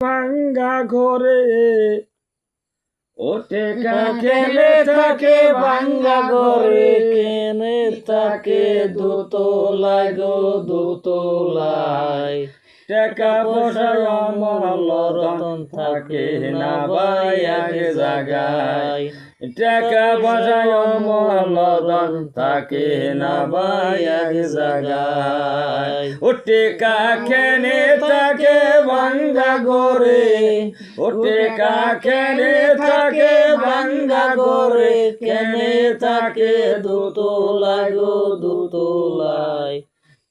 ভাঙ্গা ঘরে ও টেকা কেনে থাকে ভাঙ্গা ঘরে কেনে থাকে দোতলায় গো দোতলায় টাকা পয়সায় অমল রতন থাকে না ভাই আগে জাগায় টাকা পয়সায় অমল রতন থাকে না ভাই আগে জাগায় ও টেকা কেনে থাকে ভাঙ্গা ঘরে ও টেকা কেনে থাকে ভাঙ্গা ঘরে কেনে থাকে দোতলায় গো দোতলায়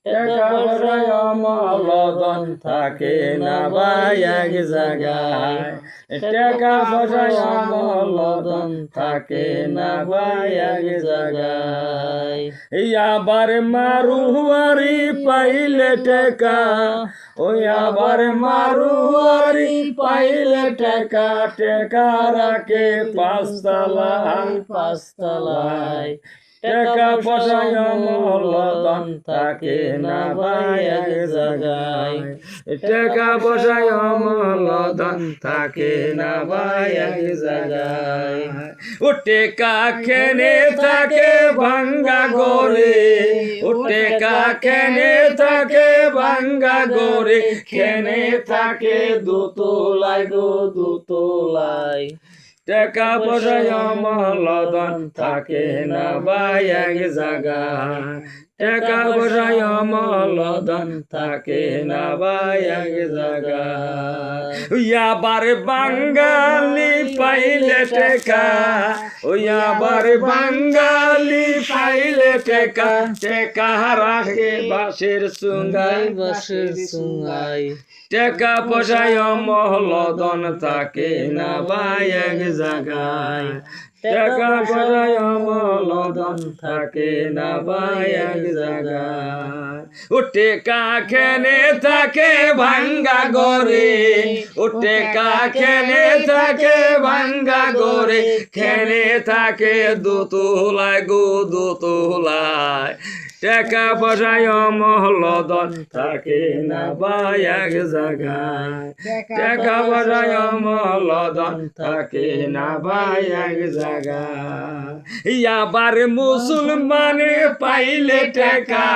টাকা পয়সায় অমল রতন থাকে না ভাই এক জায়গায় টাকা পয়সায় অমল রতন থাকে না ভাই এক জায়গায় আবার মারুয়ারি পাইলে টাকা ওই আবার মারুয়ারি পাইলে টাকা টাকা রাখে পাঁচতলায় পাঁচতলায় টাকা পয়সায় অমল রতন থাকে না ভাই এক জায়গায় টাকা পয়সায় অমল রতন থাকে না ভাই এক জায়গায় ও টেকা কেনে থাকে ভাঙ্গা ঘরে ও টেকা কেনে থাকে ভাঙ্গা ঘরে কেনে থাকে দোতলায় গো দোতলায় টাকা পয়সায় অমল রতন থাকে না ভাই এক জায়গায় টাকা পয়সায় অমল রতন থাকে না ভাই এক জায়গায় আবার বাঙালি পাইলে টাকা ওই আবার বাঙালি পাইলে টাকা টাকা রাখে বাঁশের চুঙ্গায় বাঁশের চুঙ্গায় টাকা পয়সায় অমল রতন থাকে না ভাই এক জায়গায় টাকা পয়সায় অমল রতন থাকে না ভাই এক জায়গায় ও টেকা কেনে থাকে ভাঙ্গা ঘরে ও টেকা কেনে থাকে ভাঙ্গা ঘরে কেনে থাকে দোতলায় গো দোতলায় টাকা পয়সায় অমল রতন থাকে না ভাই এক জায়গায় টাকা পয়সায় অমল রতন থাকে না ভাই এক জায়গায় আবার মুসলমানে পাইলে টাকা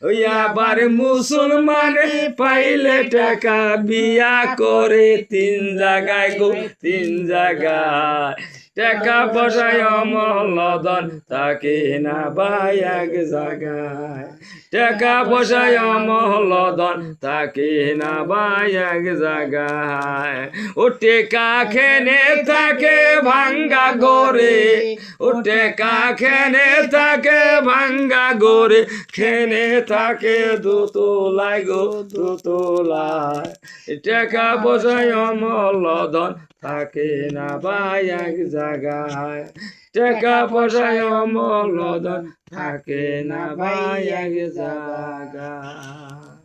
ওই আবার মুসলমানে পাইলে টাকা বিয়া করে তিন জায়গায় গো তিন জায়গায় টাকা পয়সায় অমল রতন থাকে না ভাই এক জায়গায় টাকা পয়সায় অমল রতন থাকে না ভাই এক জায়গায় ও টেকা কেনে থাকে ভাঙ্গা ঘরে ও টেকা কেনে থাকে ভাঙ্গা ঘরে কেনে থাকে দোতলায় গো দোতলায় টাকা পয়সায় অমল রতন থাকে না ভাই এক জায়গায় টাকা পয়সায় অমল রতন থাকে না ভাই এক জায়গায়।